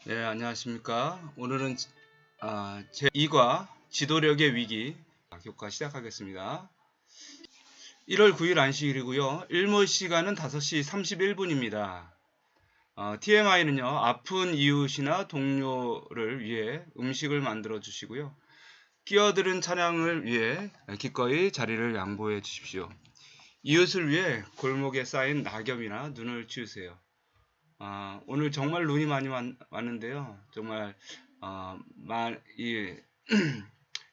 네, 안녕하십니까. 오늘은 제2과 지도력의 위기 교과 시작하겠습니다. 1월 9일 안식일이고요. 일모 시간은 5시 31분입니다. TMI는요, 아픈 이웃이나 동료를 위해 음식을 만들어 주시고요. 끼어들은 찬양을 위해 기꺼이 자리를 양보해 주십시오. 이웃을 위해 골목에 쌓인 낙엽이나 눈을 치우세요. 오늘 정말 눈이 많이 왔는데요. 정말 이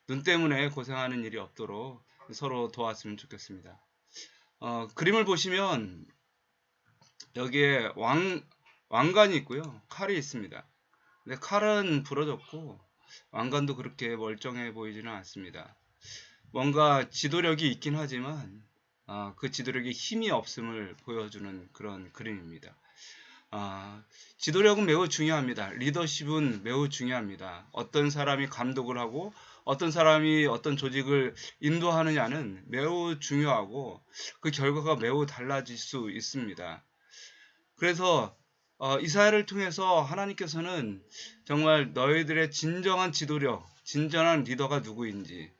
눈 때문에 고생하는 일이 없도록 서로 도왔으면 좋겠습니다. 그림을 보시면 여기에 왕관이 있고요. 칼이 있습니다. 근데 칼은 부러졌고 왕관도 그렇게 멀쩡해 보이지는 않습니다. 뭔가 지도력이 있긴 하지만 그 지도력이 힘이 없음을 보여주는 그런 그림입니다. 지도력은 매우 중요합니다. 리더십은 매우 중요합니다. 어떤 사람이 감독을 하고 어떤 사람이 어떤 조직을 인도하느냐는 매우 중요하고 그 결과가 매우 달라질 수 있습니다. 그래서 이사야를 통해서 하나님께서는 정말 너희들의 진정한 지도력, 진정한 리더가 누구인지,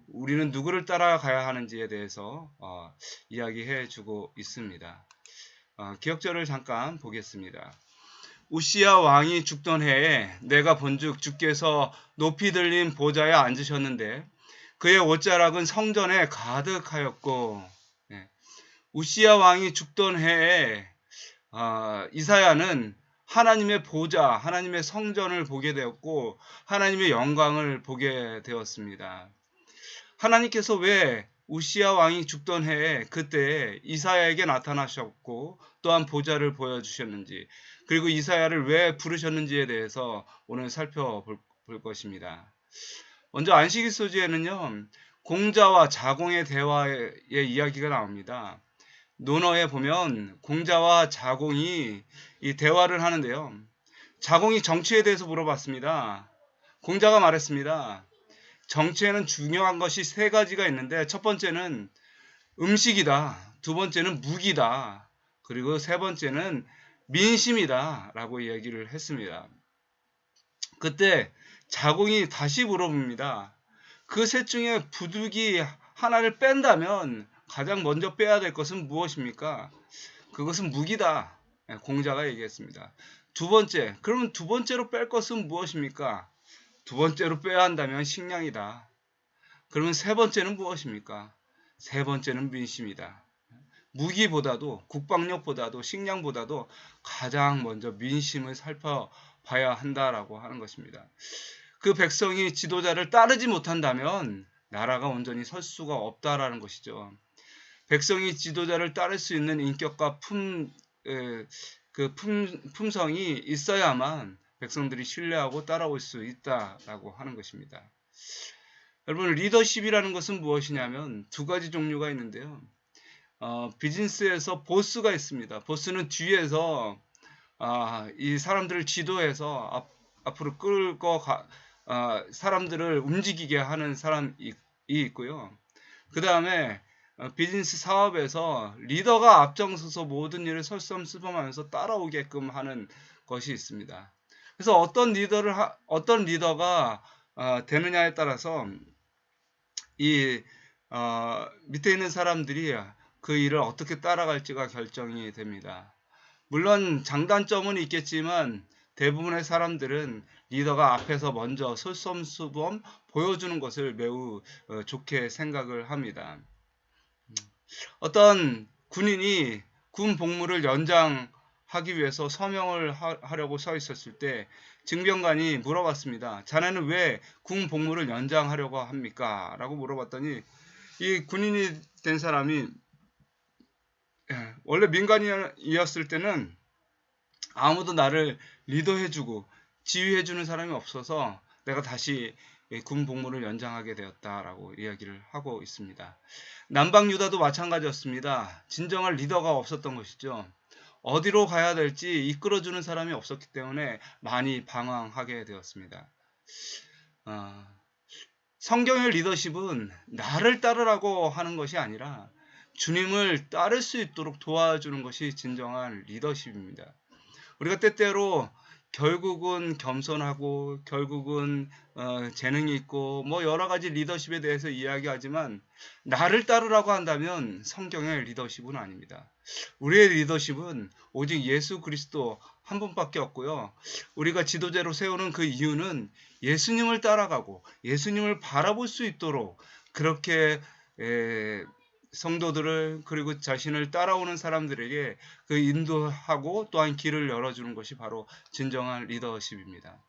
우리는 누구를 따라가야 하는지에 대해서 이야기해 주고 있습니다. 기억절을 잠깐 보겠습니다. 우시야 왕이 죽던 해에 내가 본즉 주께서 높이 들린 보좌에 앉으셨는데 그의 옷자락은 성전에 가득하였고, 우시야 왕이 죽던 해에 이사야는 하나님의 보좌, 하나님의 성전을 보게 되었고 하나님의 영광을 보게 되었습니다. 하나님께서 왜 우시야 왕이 죽던 해에 그때 이사야에게 나타나셨고 또한 보좌를 보여주셨는지, 그리고 이사야를 왜 부르셨는지에 대해서 오늘 살펴볼 것입니다. 먼저 안식일 소지에는요, 공자와 자공의 대화의 이야기가 나옵니다. 논어에 보면 공자와 자공이 이 대화를 하는데요. 자공이 정치에 대해서 물어봤습니다. 공자가 말했습니다. 정치에는 중요한 것이 세 가지가 있는데 첫 번째는 음식이다. 두 번째는 무기다. 그리고 세 번째는 민심이다. 라고 얘기를 했습니다. 그때 자공이 다시 물어봅니다. 그 셋 중에 부득이 하나를 뺀다면 가장 먼저 빼야 될 것은 무엇입니까? 그것은 무기다. 공자가 얘기했습니다. 두 번째, 그러면 두 번째로 뺄 것은 무엇입니까? 두 번째로 빼야 한다면 식량이다. 그러면 세 번째는 무엇입니까? 세 번째는 민심이다. 무기보다도 국방력보다도 식량보다도 가장 먼저 민심을 살펴봐야 한다라고 하는 것입니다. 그 백성이 지도자를 따르지 못한다면 나라가 온전히 설 수가 없다라는 것이죠. 백성이 지도자를 따를 수 있는 인격과 품성이 있어야만 백성들이 신뢰하고 따라올 수 있다라고 하는 것입니다. 여러분, 리더십이라는 것은 무엇이냐면 두 가지 종류가 있는데요. 비즈니스에서 보스가 있습니다. 보스는 뒤에서 이 사람들을 지도해서 앞으로 끌고 사람들을 움직이게 하는 사람이 있고요. 그 다음에 비즈니스 사업에서 리더가 앞장서서 모든 일을 설섬수범하면서 따라오게끔 하는 것이 있습니다. 그래서 어떤 리더가 되느냐에 따라서 이 밑에 있는 사람들이 그 일을 어떻게 따라갈지가 결정이 됩니다. 물론 장단점은 있겠지만 대부분의 사람들은 리더가 앞에서 먼저 솔선수범 보여주는 것을 매우 좋게 생각을 합니다. 어떤 군인이 군 복무를 연장하기 위해서 서명을 하려고 서 있었을 때 증병관이 물어봤습니다. 자네는 왜 군 복무를 연장하려고 합니까? 라고 물어봤더니 이 군인이 된 사람이 원래 민간이었을 때는 아무도 나를 리더해주고 지휘해주는 사람이 없어서 내가 다시 군 복무를 연장하게 되었다라고 이야기를 하고 있습니다. 남방 유다도 마찬가지였습니다. 진정한 리더가 없었던 것이죠. 어디로 가야 될지 이끌어주는 사람이 없었기 때문에 많이 방황하게 되었습니다. 성경의 리더십은 나를 따르라고 하는 것이 아니라 주님을 따를 수 있도록 도와주는 것이 진정한 리더십입니다. 우리가 때때로 결국은 겸손하고 결국은 재능이 있고 뭐 여러 가지 리더십에 대해서 이야기하지만 나를 따르라고 한다면 성경의 리더십은 아닙니다. 우리의 리더십은 오직 예수 그리스도 한 분밖에 없고요. 우리가 지도자로 세우는 그 이유는 예수님을 따라가고 예수님을 바라볼 수 있도록 그렇게 성도들을 그리고 자신을 따라오는 사람들에게 그 인도하고 또한 길을 열어주는 것이 바로 진정한 리더십입니다.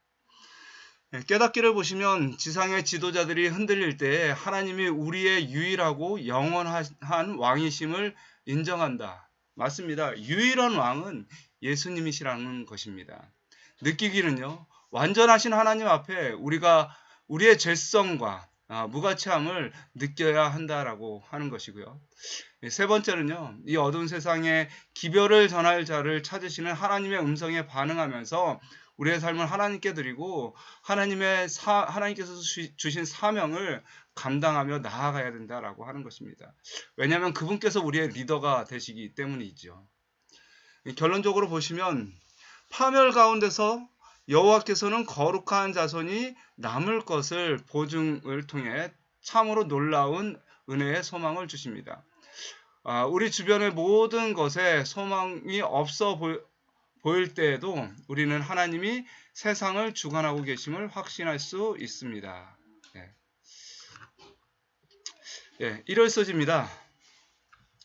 깨닫기를 보시면 지상의 지도자들이 흔들릴 때 하나님이 우리의 유일하고 영원한 왕이심을 인정한다. 맞습니다. 유일한 왕은 예수님이시라는 것입니다. 느끼기는요, 완전하신 하나님 앞에 우리가 우리의 죄성과 무가치함을 느껴야 한다라고 하는 것이고요. 세 번째는요, 이 어두운 세상에 기별을 전할 자를 찾으시는 하나님의 음성에 반응하면서 우리의 삶을 하나님께 드리고 하나님께서 주신 사명을 감당하며 나아가야 된다라고 하는 것입니다. 왜냐하면 그분께서 우리의 리더가 되시기 때문이죠. 결론적으로 보시면 파멸 가운데서 여호와께서는 거룩한 자손이 남을 것을 보증을 통해 참으로 놀라운 은혜의 소망을 주십니다. 우리 주변의 모든 것에 소망이 없어 보일 때에도 우리는 하나님이 세상을 주관하고 계심을 확신할 수 있습니다. 1월 서지입니다.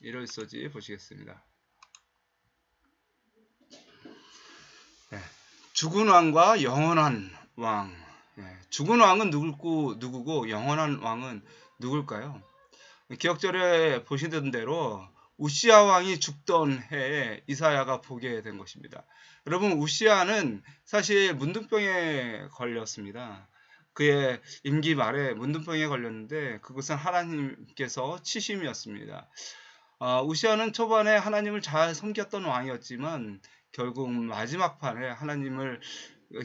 1월 서지 보시겠습니다. 죽은 왕과 영원한 왕. 죽은 왕은 누구고 영원한 왕은 누굴까요? 기억절에 보시던 대로 우시아 왕이 죽던 해에 이사야가 보게 된 것입니다. 여러분, 우시아는 사실 문둥병에 걸렸습니다. 그의 임기 말에 문둥병에 걸렸는데 그것은 하나님께서 치심이었습니다. 우시아는 초반에 하나님을 잘 섬겼던 왕이었지만 결국 마지막 판에 하나님을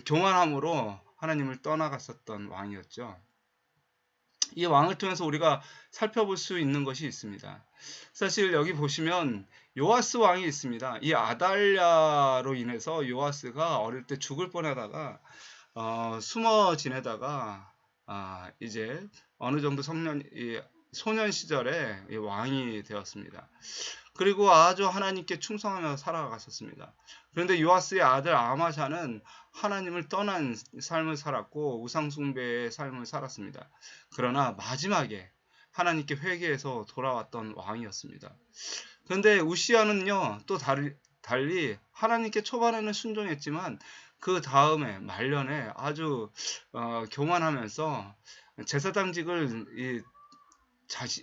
교만함으로 하나님을 떠나갔었던 왕이었죠. 이 왕을 통해서 우리가 살펴볼 수 있는 것이 있습니다. 사실 여기 보시면 요아스 왕이 있습니다. 이 아달랴로 인해서 요아스가 어릴 때 죽을 뻔하다가 숨어 지내다가 이제 어느 정도 소년 시절에 왕이 되었습니다. 그리고 아주 하나님께 충성하며 살아갔었습니다. 그런데 요아스의 아들 아마샤는 하나님을 떠난 삶을 살았고 우상숭배의 삶을 살았습니다. 그러나 마지막에 하나님께 회개해서 돌아왔던 왕이었습니다. 그런데 우시아는요, 또 달리 하나님께 초반에는 순종했지만 그 다음에 말년에 아주 교만하면서 제사장직을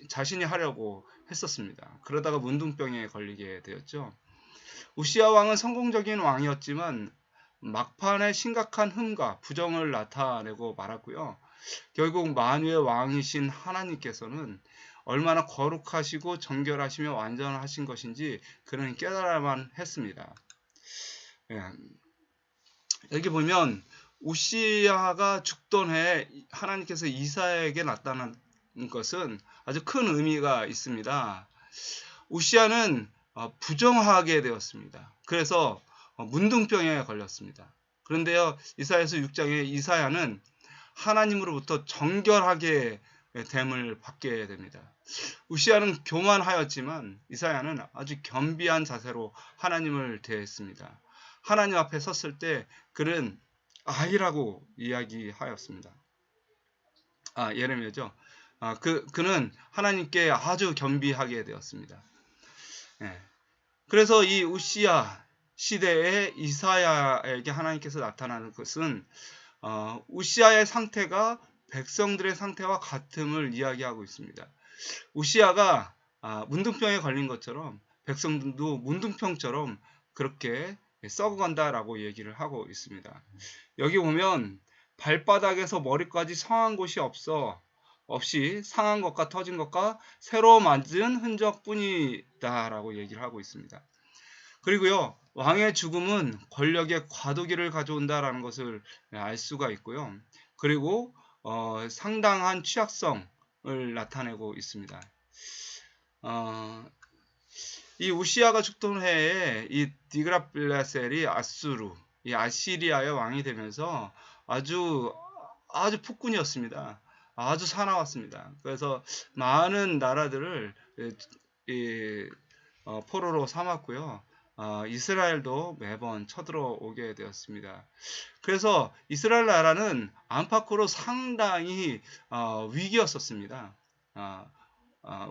자신이 하려고 했었습니다. 그러다가 문둥병에 걸리게 되었죠. 우시아 왕은 성공적인 왕이었지만 막판에 심각한 흠과 부정을 나타내고 말았고요. 결국 만유의 왕이신 하나님께서는 얼마나 거룩하시고 정결하시며 완전하신 것인지 그는 깨달아야만 했습니다. 여기 보면 우시아가 죽던 해에 하나님께서 이사야에게 나타난 것은 아주 큰 의미가 있습니다. 우시아는 부정하게 되었습니다. 그래서 문둥병에 걸렸습니다. 그런데요, 이사야서 6장에 이사야는 하나님으로부터 정결하게 됨을 받게 됩니다. 우시아는 교만하였지만 이사야는 아주 겸비한 자세로 하나님을 대했습니다. 하나님 앞에 섰을 때 그는 아이라고 이야기하였습니다. 예레미야죠. 그는 하나님께 아주 겸비하게 되었습니다. 그래서 이 우시아 시대에 이사야에게 하나님께서 나타나는 것은 우시아의 상태가 백성들의 상태와 같음을 이야기하고 있습니다. 우시아가 문둥병에 걸린 것처럼 백성들도 문둥병처럼 그렇게 썩어간다라고 얘기를 하고 있습니다. 여기 보면 발바닥에서 머리까지 성한 곳이 없이 상한 것과 터진 것과 새로 만든 흔적뿐이다라고 얘기를 하고 있습니다. 그리고요, 왕의 죽음은 권력의 과도기를 가져온다라는 것을 알 수가 있고요. 그리고 상당한 취약성을 나타내고 있습니다. 이 우시아가 죽던 해에 이 디그라빌라셀이 아수르 이 아시리아의 왕이 되면서 아주 폭군이었습니다. 아주 사나웠습니다. 그래서 많은 나라들을 포로로 삼았고요. 이스라엘도 매번 쳐들어오게 되었습니다. 그래서 이스라엘 나라는 안팎으로 상당히 위기였었습니다.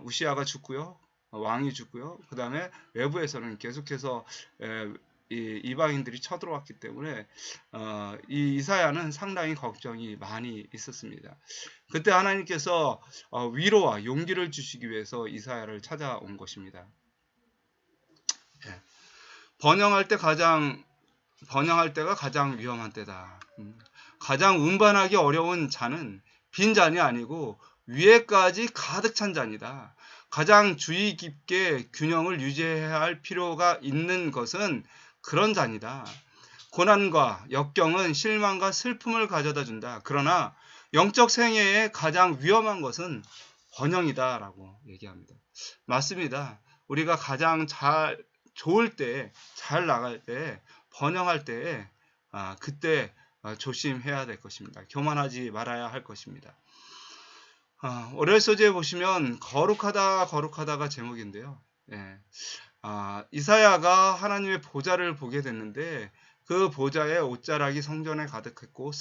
우시아가 죽고요. 왕이 죽고요. 그 다음에 외부에서는 계속해서 이방인들이 쳐들어왔기 때문에 이 이사야는 상당히 걱정이 많이 있었습니다. 그때 하나님께서 위로와 용기를 주시기 위해서 이사야를 찾아온 것입니다. 예. 번영할 때가 가장 위험한 때다. 가장 운반하기 어려운 잔은 빈 잔이 아니고 위에까지 가득 찬 잔이다. 가장 주의 깊게 균형을 유지해야 할 필요가 있는 것은 그런 잔이다. 고난과 역경은 실망과 슬픔을 가져다 준다. 그러나 영적 생애의 가장 위험한 것은 번영이다 라고 얘기합니다. 맞습니다. 우리가 가장 좋을 때, 잘 나갈 때, 번영할 때 그때 조심해야 될 것입니다. 교만하지 말아야 할 것입니다. 오늘 소재에 보시면 거룩하다가 제목인데요. 예. 이사야가 하나님의 보좌를 보게 됐는데 그 보좌에 옷자락이 성전에 가득했고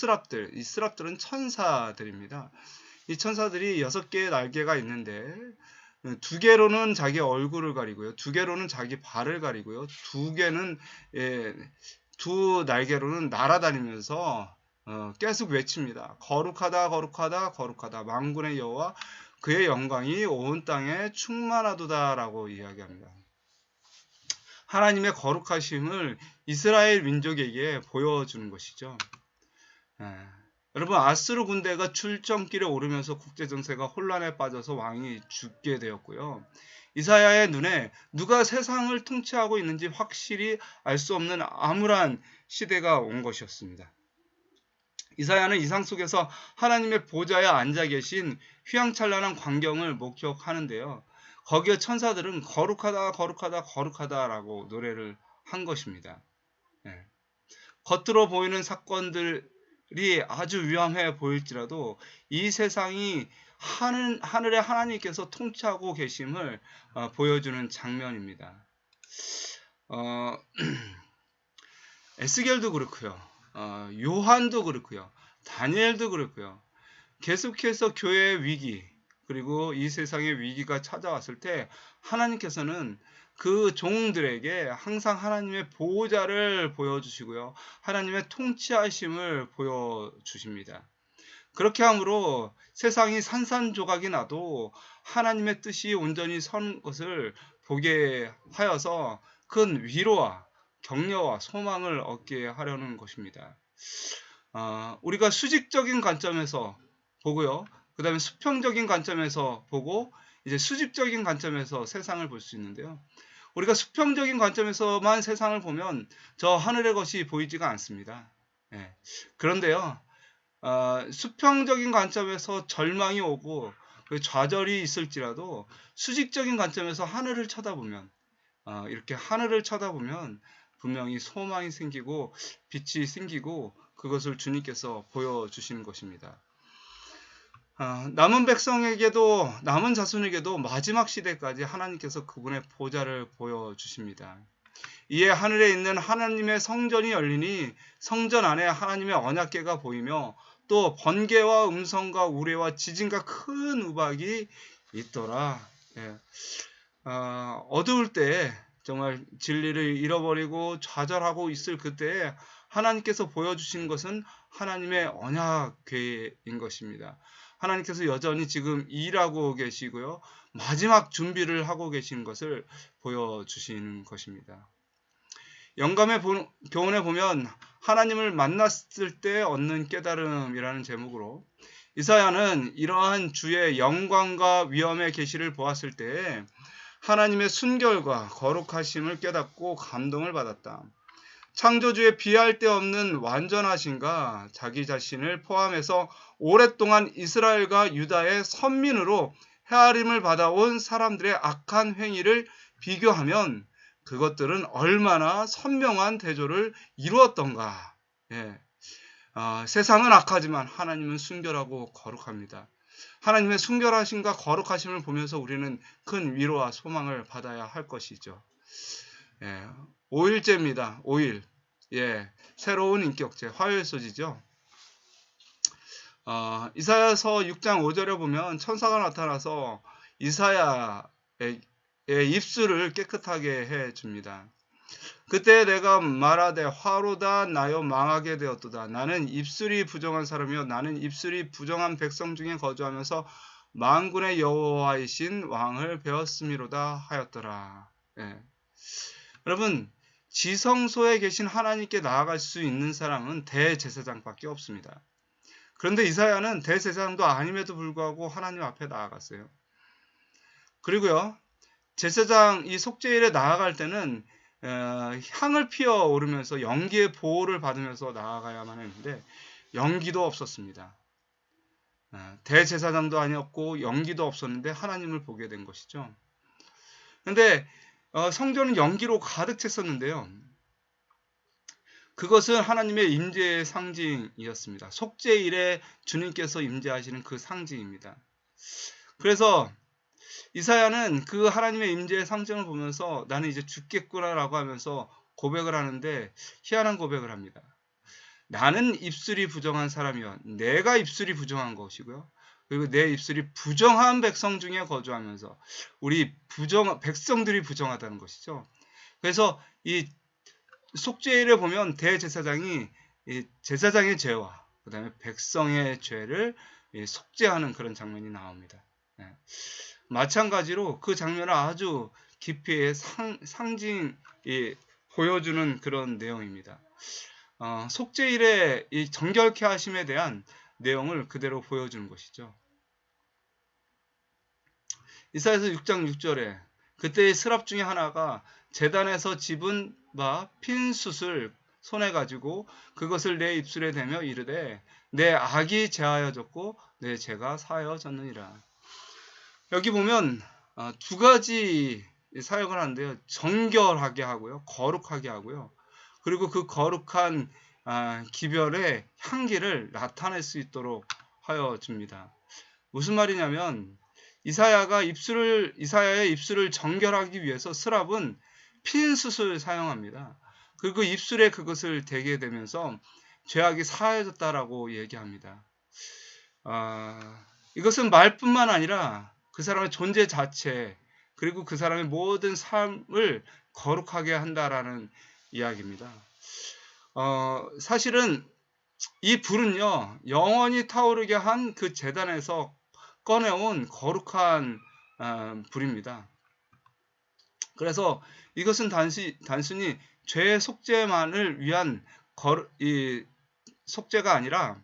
이 스랍들은 천사들입니다. 이 천사들이 6개의 날개가 있는데 2개로는 자기 얼굴을 가리고요. 2개로는 자기 발을 가리고요. 2개는 두 날개로는 날아다니면서 계속 외칩니다. 거룩하다 만군의 여호와 그의 영광이 온 땅에 충만하도다라고 이야기합니다. 하나님의 거룩하심을 이스라엘 민족에게 보여주는 것이죠. 여러분 아스루 군대가 출정길에 오르면서 국제정세가 혼란에 빠져서 왕이 죽게 되었고요. 이사야의 눈에 누가 세상을 통치하고 있는지 확실히 알 수 없는 암울한 시대가 온 것이었습니다. 이사야는 이상 속에서 하나님의 보좌에 앉아 계신 휘황찬란한 광경을 목격하는데요. 거기에 천사들은 거룩하다라고 노래를 한 것입니다. 겉으로 보이는 사건들이 아주 위험해 보일지라도 이 세상이 하늘의 하나님께서 통치하고 계심을 보여주는 장면입니다. 에스겔도 그렇고요. 요한도 그렇고요. 다니엘도 그렇고요. 계속해서 교회의 위기 그리고 이 세상의 위기가 찾아왔을 때 하나님께서는 그 종들에게 항상 하나님의 보호자를 보여주시고요. 하나님의 통치하심을 보여주십니다. 그렇게 함으로 세상이 산산조각이 나도 하나님의 뜻이 온전히 선 것을 보게 하여서 큰 위로와 격려와 소망을 얻게 하려는 것입니다. 우리가 수직적인 관점에서 보고요. 그 다음에 수평적인 관점에서 보고 이제 수직적인 관점에서 세상을 볼 수 있는데요. 우리가 수평적인 관점에서만 세상을 보면 저 하늘의 것이 보이지가 않습니다. 그런데요. 수평적인 관점에서 절망이 오고 좌절이 있을지라도 수직적인 관점에서 하늘을 쳐다보면 이렇게 하늘을 쳐다보면 분명히 소망이 생기고 빛이 생기고 그것을 주님께서 보여주시는 것입니다. 남은 백성에게도 남은 자손에게도 마지막 시대까지 하나님께서 그분의 보좌를 보여주십니다. 이에 하늘에 있는 하나님의 성전이 열리니 성전 안에 하나님의 언약궤가 보이며 또 번개와 음성과 우레와 지진과 큰 우박이 있더라. 어두울 때 정말 진리를 잃어버리고 좌절하고 있을 그때에 하나님께서 보여주신 것은 하나님의 언약궤인 것입니다. 하나님께서 여전히 지금 일하고 계시고요. 마지막 준비를 하고 계신 것을 보여주시는 것입니다. 영감의 교훈에 보면 하나님을 만났을 때 얻는 깨달음이라는 제목으로 이사야는 이러한 주의 영광과 위엄의 계시를 보았을 때 하나님의 순결과 거룩하심을 깨닫고 감동을 받았다. 창조주의 비할 데 없는 완전하심과 자기 자신을 포함해서 오랫동안 이스라엘과 유다의 선민으로 헤아림을 받아온 사람들의 악한 행위를 비교하면 그것들은 얼마나 선명한 대조를 이루었던가. 예. 세상은 악하지만 하나님은 순결하고 거룩합니다. 하나님의 순결하심과 거룩하심을 보면서 우리는 큰 위로와 소망을 받아야 할 것이죠. 예. 5일째입니다. 5일. 예. 새로운 인격체, 화요일 소지죠. 이사야서 6장 5절에 보면 천사가 나타나서 이사야의 입술을 깨끗하게 해줍니다. 그때 내가 말하되 화로다 나여 망하게 되었도다. 나는 입술이 부정한 사람이요 나는 입술이 부정한 백성 중에 거주하면서 만군의 여호와이신 왕을 배웠음이로다 하였더라. 예. 여러분, 지성소에 계신 하나님께 나아갈 수 있는 사람은 대제사장밖에 없습니다. 그런데 이사야는 대제사장도 아님에도 불구하고 하나님 앞에 나아갔어요. 그리고요, 제사장 이 속죄일에 나아갈 때는 향을 피어 오르면서 연기의 보호를 받으면서 나아가야만 했는데 연기도 없었습니다. 대제사장도 아니었고 연기도 없었는데 하나님을 보게 된 것이죠. 그런데 성전은 연기로 가득 찼었는데요. 그것은 하나님의 임재의 상징이었습니다. 속죄일에 주님께서 임재하시는 그 상징입니다. 그래서 이사야는 그 하나님의 임재의 상징을 보면서 나는 이제 죽겠구나라고 하면서 고백을 하는데 희한한 고백을 합니다. 나는 입술이 부정한 사람이요. 내가 입술이 부정한 것이고요. 그리고 내 입술이 부정한 백성 중에 거주하면서 우리 백성들이 부정하다는 것이죠. 그래서 이 속죄일에 보면 대제사장이 제사장의 죄와 그 다음에 백성의 죄를 속죄하는 그런 장면이 나옵니다. 마찬가지로 그 장면을 아주 깊이 상징 보여주는 그런 내용입니다. 속죄일에 이 정결케 하심에 대한 내용을 그대로 보여주는 것이죠. 이사야서 6장 6절에 그때의 스랍 중에 하나가 제단에서 집은 바 핀 숯을 손에 가지고 그것을 내 입술에 대며 이르되 내 악이 제하여졌고 내 죄가 사하여졌느니라. 여기 보면 두 가지 사역을 하는데요. 정결하게 하고요. 거룩하게 하고요. 그리고 그 거룩한 기별의 향기를 나타낼 수 있도록 하여 줍니다. 무슨 말이냐면 이사야의 입술을 정결하기 위해서 스랍은 핀 숯을 사용합니다. 그리고 입술에 그것을 대게 되면서 죄악이 사해졌다라고 얘기합니다. 이것은 말뿐만 아니라 그 사람의 존재 자체 그리고 그 사람의 모든 삶을 거룩하게 한다라는 이야기입니다. 사실은 이 불은요 영원히 타오르게 한 그 제단에서 꺼내온 거룩한 불입니다. 그래서 이것은 단순히 죄 속죄만을 위한 이 속죄가 아니라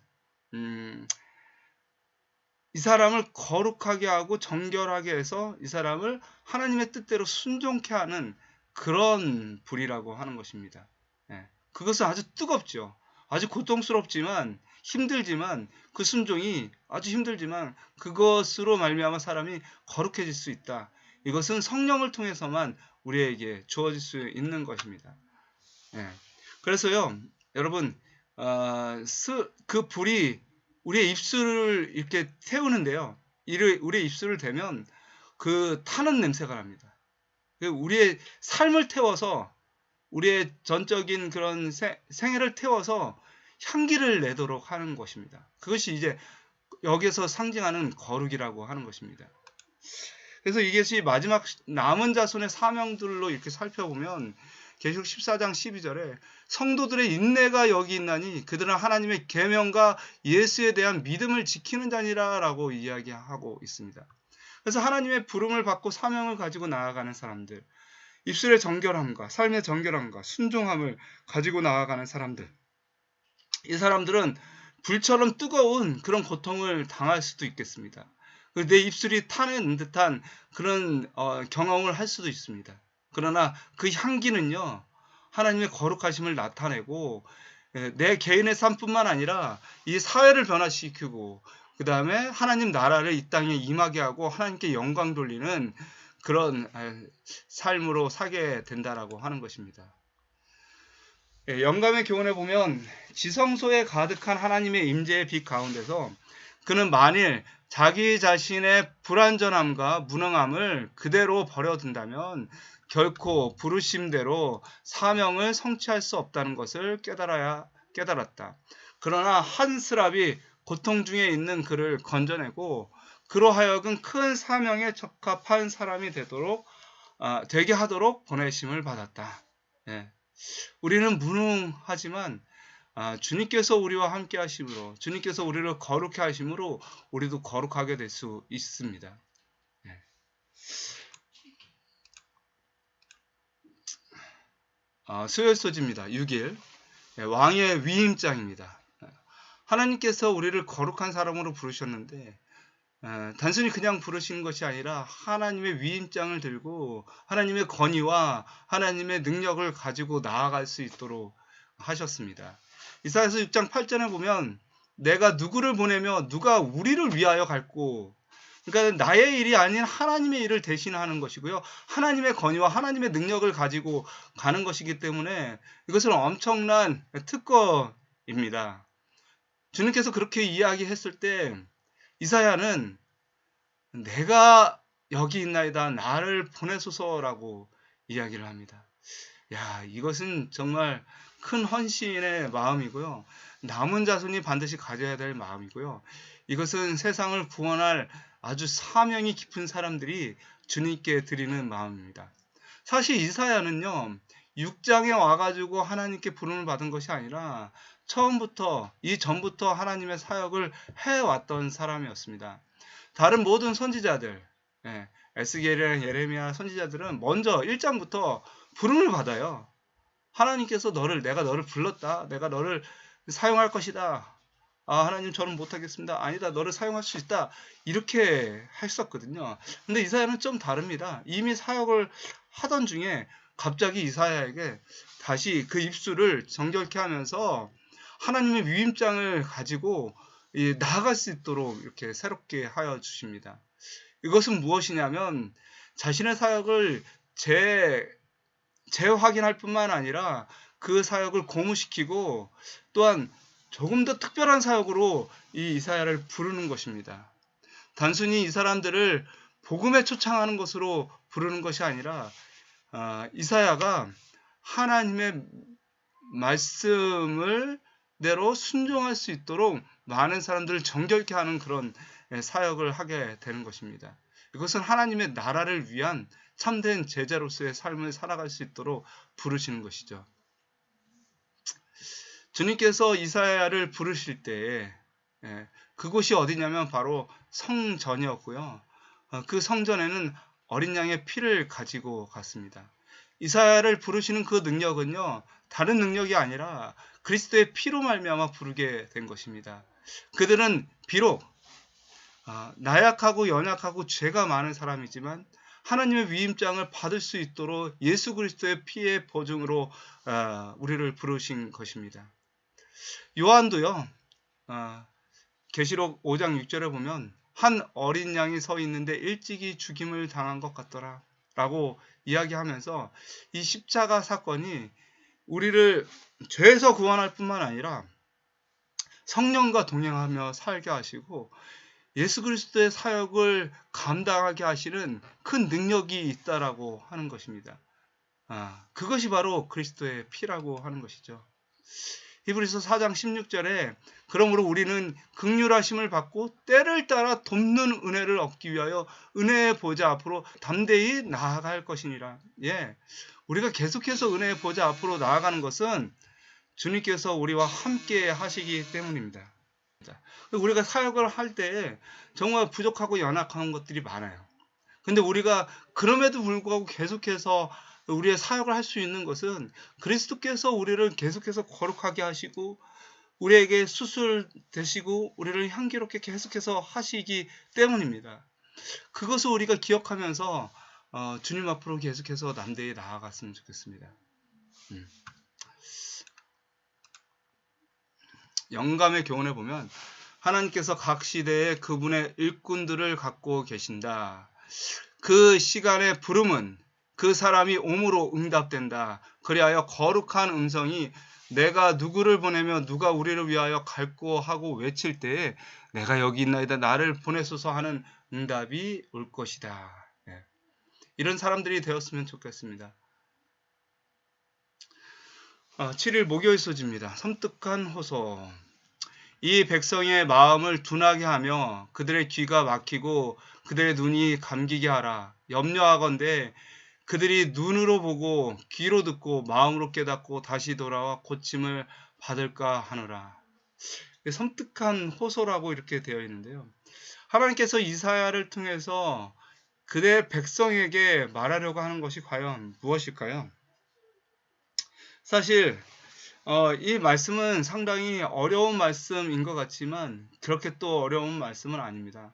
이 사람을 거룩하게 하고 정결하게 해서 이 사람을 하나님의 뜻대로 순종케 하는 그런 불이라고 하는 것입니다. 그것은 아주 뜨겁죠. 아주 고통스럽지만 힘들지만 그 순종이 아주 힘들지만 그것으로 말미암아 사람이 거룩해질 수 있다. 이것은 성령을 통해서만 우리에게 주어질 수 있는 것입니다. 그래서요 여러분 그 불이 우리의 입술을 이렇게 태우는데요. 우리의 입술을 대면 그 타는 냄새가 납니다. 우리의 삶을 태워서 우리의 전적인 그런 생애를 태워서 향기를 내도록 하는 것입니다. 그것이 이제 여기서 상징하는 거룩이라고 하는 것입니다. 그래서 이것이 마지막 남은 자손의 사명들로 이렇게 살펴보면 계시록 14장 12절에 성도들의 인내가 여기 있나니 그들은 하나님의 계명과 예수에 대한 믿음을 지키는 자니라 라고 이야기하고 있습니다. 그래서 하나님의 부름을 받고 사명을 가지고 나아가는 사람들, 입술의 정결함과 삶의 정결함과 순종함을 가지고 나아가는 사람들, 이 사람들은 불처럼 뜨거운 그런 고통을 당할 수도 있겠습니다. 내 입술이 타는 듯한 그런 경험을 할 수도 있습니다. 그러나 그 향기는요 하나님의 거룩하심을 나타내고 내 개인의 삶뿐만 아니라 이 사회를 변화시키고 그 다음에 하나님 나라를 이 땅에 임하게 하고 하나님께 영광 돌리는 그런 삶으로 살게 된다라고 하는 것입니다. 영감의 교훈에 보면 지성소에 가득한 하나님의 임재의 빛 가운데서 그는 만일 자기 자신의 불완전함과 무능함을 그대로 버려둔다면 결코 부르심대로 사명을 성취할 수 없다는 것을 깨달았다. 그러나 한 스랍이 고통 중에 있는 그를 건져내고 그로 하여금 큰 사명에 적합한 사람이 되게 하도록 보내심을 받았다. 예. 우리는 무능하지만 주님께서 우리와 함께 하심으로, 주님께서 우리를 거룩해 하심으로 우리도 거룩하게 될 수 있습니다. 네. 수요일 소지입니다. 6일 왕의 위임장입니다. 하나님께서 우리를 거룩한 사람으로 부르셨는데 단순히 그냥 부르시는 것이 아니라 하나님의 위임장을 들고 하나님의 권위와 하나님의 능력을 가지고 나아갈 수 있도록 하셨습니다. 이사야서 6장 8절에 보면 내가 누구를 보내며 누가 우리를 위하여 갈고, 그러니까 나의 일이 아닌 하나님의 일을 대신하는 것이고요. 하나님의 권위와 하나님의 능력을 가지고 가는 것이기 때문에 이것은 엄청난 특권입니다. 주님께서 그렇게 이야기했을 때 이사야는 내가 여기 있나이다 나를 보내소서라고 이야기를 합니다. 이것은 정말 큰 헌신의 마음이고요. 남은 자손이 반드시 가져야 될 마음이고요. 이것은 세상을 구원할 아주 사명이 깊은 사람들이 주님께 드리는 마음입니다. 사실 이사야는요, 6장에 와가지고 하나님께 부름을 받은 것이 아니라 이전부터 하나님의 사역을 해왔던 사람이었습니다. 다른 모든 선지자들, 에스겔이나 예레미야 선지자들은 먼저 1장부터 부름을 받아요. 하나님께서 내가 너를 불렀다. 내가 너를 사용할 것이다. 하나님 저는 못하겠습니다. 아니다. 너를 사용할 수 있다. 이렇게 했었거든요. 근데 이사야는 좀 다릅니다. 이미 사역을 하던 중에 갑자기 이사야에게 다시 그 입술을 정결케 하면서 하나님의 위임장을 가지고 나아갈 수 있도록 이렇게 새롭게 하여 주십니다. 이것은 무엇이냐면 자신의 사역을 재확인할 뿐만 아니라 그 사역을 고무시키고 또한 조금 더 특별한 사역으로 이 이사야를 부르는 것입니다. 단순히 이 사람들을 복음에 초청하는 것으로 부르는 것이 아니라 이사야가 하나님의 말씀을 대로 순종할 수 있도록 많은 사람들을 정결케 하는 그런 사역을 하게 되는 것입니다. 이것은 하나님의 나라를 위한 참된 제자로서의 삶을 살아갈 수 있도록 부르시는 것이죠. 주님께서 이사야를 부르실 때에 그곳이 어디냐면 바로 성전이었고요. 그 성전에는 어린 양의 피를 가지고 갔습니다. 이사야를 부르시는 그 능력은요, 다른 능력이 아니라 그리스도의 피로 말미암아 부르게 된 것입니다. 그들은 비록 나약하고 연약하고 죄가 많은 사람이지만 하나님의 위임장을 받을 수 있도록 예수 그리스도의 피의 보증으로 우리를 부르신 것입니다. 요한도요, 계시록 5장 6절에 보면 한 어린 양이 서 있는데 일찍이 죽임을 당한 것 같더라 라고 이야기하면서 이 십자가 사건이 우리를 죄에서 구원할 뿐만 아니라 성령과 동행하며 살게 하시고 예수 그리스도의 사역을 감당하게 하시는 큰 능력이 있다라고 하는 것입니다. 그것이 바로 그리스도의 피라고 하는 것이죠. 히브리서 4장 16절에 그러므로 우리는 긍휼하심을 받고 때를 따라 돕는 은혜를 얻기 위하여 은혜의 보좌 앞으로 담대히 나아갈 것이니라. 우리가 계속해서 은혜의 보좌 앞으로 나아가는 것은 주님께서 우리와 함께 하시기 때문입니다. 우리가 사역을 할 때 정말 부족하고 연약한 것들이 많아요. 근데 우리가 그럼에도 불구하고 계속해서 우리의 사역을 할 수 있는 것은 그리스도께서 우리를 계속해서 거룩하게 하시고 우리에게 수술 되시고 우리를 향기롭게 계속해서 하시기 때문입니다. 그것을 우리가 기억하면서 주님 앞으로 계속해서 남대히 나아갔으면 좋겠습니다. 영감의 교훈에 보면 하나님께서 각 시대에 그분의 일꾼들을 갖고 계신다. 그 시간의 부름은 그 사람이 옴으로 응답된다. 그리하여 거룩한 음성이 내가 누구를 보내며 누가 우리를 위하여 갈고 하고 외칠 때에 내가 여기 있나이다 나를 보내소서 하는 응답이 올 것이다. 예. 이런 사람들이 되었으면 좋겠습니다. 7일 목요일 소지입니다. 섬뜩한 호소. 이 백성의 마음을 둔하게 하며 그들의 귀가 막히고 그들의 눈이 감기게 하라. 염려하건대 그들이 눈으로 보고 귀로 듣고 마음으로 깨닫고 다시 돌아와 고침을 받을까 하노라. 섬뜩한 호소라고 이렇게 되어 있는데요. 하나님께서 이사야를 통해서 그대 백성에게 말하려고 하는 것이 과연 무엇일까요? 사실 이 말씀은 상당히 어려운 말씀인 것 같지만 그렇게 또 어려운 말씀은 아닙니다.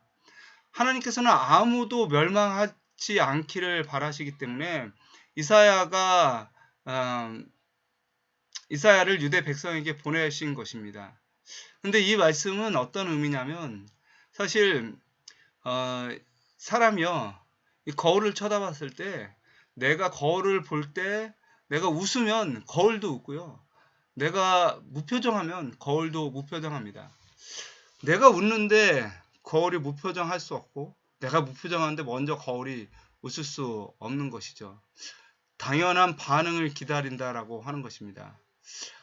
하나님께서는 아무도 멸망하지 않기를 바라시기 때문에 이사야를 유대 백성에게 보내신 것입니다. 근데 이 말씀은 어떤 의미냐면 사실 사람이요 이 거울을 쳐다봤을 때 내가 거울을 볼 때 내가 웃으면 거울도 웃고요. 내가 무표정하면 거울도 무표정합니다. 내가 웃는데 거울이 무표정할 수 없고 내가 무표정하는데 먼저 거울이 웃을 수 없는 것이죠. 당연한 반응을 기다린다라고 하는 것입니다.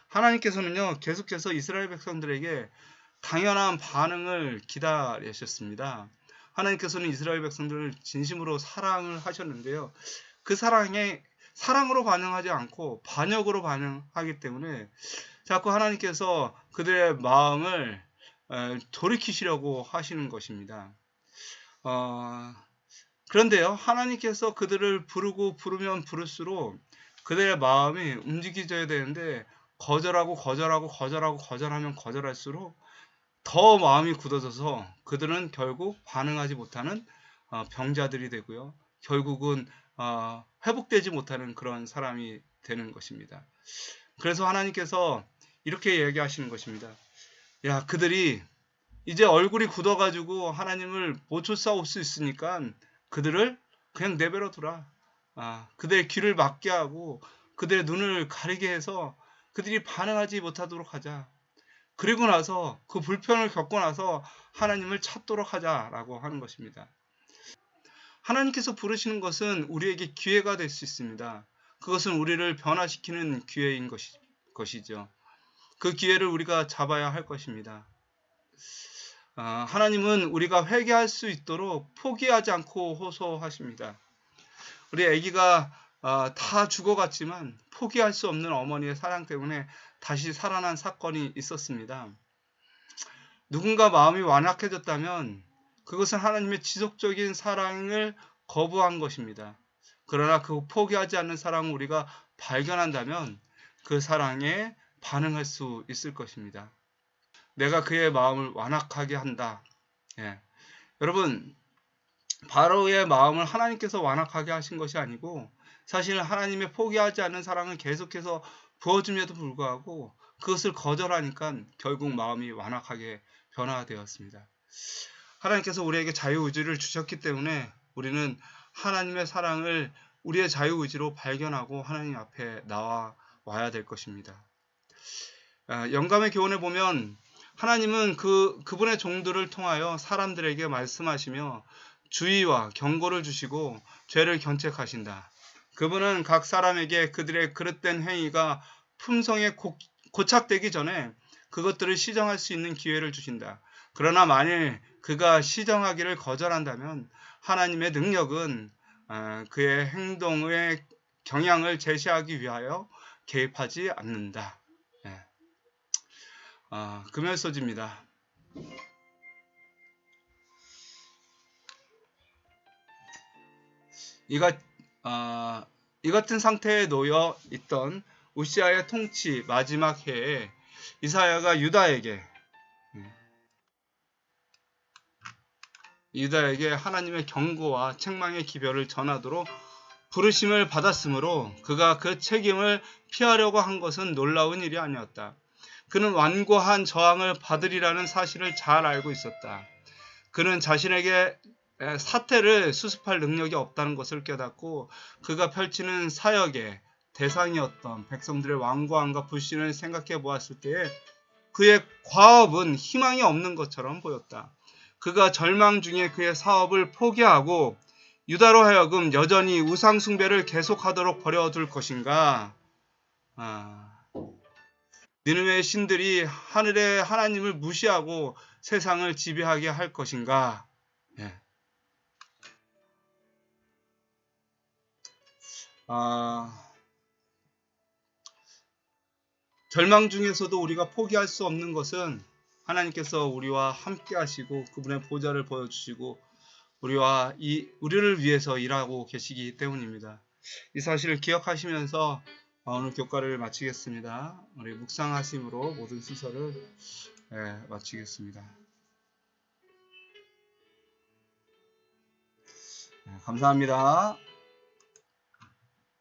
하나님께서는요 계속해서 이스라엘 백성들에게 당연한 반응을 기다리셨습니다. 하나님께서는 이스라엘 백성들을 진심으로 사랑을 하셨는데요. 그 사랑으로 반응하지 않고 반역으로 반응하기 때문에 자꾸 하나님께서 그들의 마음을 돌이키시려고 하시는 것입니다. 그런데요, 하나님께서 그들을 부르면 부를수록 그들의 마음이 움직여져야 되는데 거절하면 거절할수록 더 마음이 굳어져서 그들은 결국 반응하지 못하는 병자들이 되고요. 결국은 회복되지 못하는 그런 사람이 되는 것입니다. 그래서 하나님께서 이렇게 얘기하시는 것입니다. 야, 그들이 이제 얼굴이 굳어가지고 하나님을 못 쫓아올 수 있으니까 그들을 그냥 내버려 두라. 그들의 귀를 막게 하고 그들의 눈을 가리게 해서 그들이 반응하지 못하도록 하자. 그리고 나서 그 불편을 겪고 나서 하나님을 찾도록 하자라고 하는 것입니다. 하나님께서 부르시는 것은 우리에게 기회가 될 수 있습니다. 그것은 우리를 변화시키는 기회인 것이죠. 그 기회를 우리가 잡아야 할 것입니다. 하나님은 우리가 회개할 수 있도록 포기하지 않고 호소하십니다. 우리 아기가 다 죽어갔지만 포기할 수 없는 어머니의 사랑 때문에 다시 살아난 사건이 있었습니다. 누군가 마음이 완악해졌다면 그것은 하나님의 지속적인 사랑을 거부한 것입니다. 그러나 그 포기하지 않는 사랑을 우리가 발견한다면 그 사랑에 반응할 수 있을 것입니다. 내가 그의 마음을 완악하게 한다. 예. 여러분, 바로의 마음을 하나님께서 완악하게 하신 것이 아니고 사실 하나님의 포기하지 않는 사랑을 계속해서 부어줌에도 불구하고 그것을 거절하니까 결국 마음이 완악하게 변화되었습니다. 하나님께서 우리에게 자유의지를 주셨기 때문에 우리는 하나님의 사랑을 우리의 자유의지로 발견하고 하나님 앞에 나와야 될 것입니다. 영감의 교훈에 보면 하나님은 그분의 종들을 통하여 사람들에게 말씀하시며 주의와 경고를 주시고 죄를 견책하신다. 그분은 각 사람에게 그들의 그릇된 행위가 품성에 고착되기 전에 그것들을 시정할 수 있는 기회를 주신다. 그러나 만일 그가 시정하기를 거절한다면 하나님의 능력은 그의 행동의 경향을 제시하기 위하여 개입하지 않는다. 금요소지입니다. 이 같은 상태에 놓여 있던 우시아의 통치 마지막 해에 이사야가 유다에게 하나님의 경고와 책망의 기별을 전하도록 부르심을 받았으므로 그가 그 책임을 피하려고 한 것은 놀라운 일이 아니었다. 그는 완고한 저항을 받으리라는 사실을 잘 알고 있었다. 그는 자신에게 사태를 수습할 능력이 없다는 것을 깨닫고 그가 펼치는 사역의 대상이었던 백성들의 완고함과 불신을 생각해 보았을 때에 그의 과업은 희망이 없는 것처럼 보였다. 그가 절망 중에 그의 사업을 포기하고 유다로 하여금 여전히 우상 숭배를 계속하도록 버려둘 것인가? 니느웨의 신들이 하늘의 하나님을 무시하고 세상을 지배하게 할 것인가? 예. 절망 중에서도 우리가 포기할 수 없는 것은 하나님께서 우리와 함께 하시고 그분의 보좌를 보여주시고 우리를 위해서 일하고 계시기 때문입니다. 이 사실을 기억하시면서 오늘 교과를 마치겠습니다. 우리 묵상하심으로 모든 순서를 마치겠습니다. 감사합니다.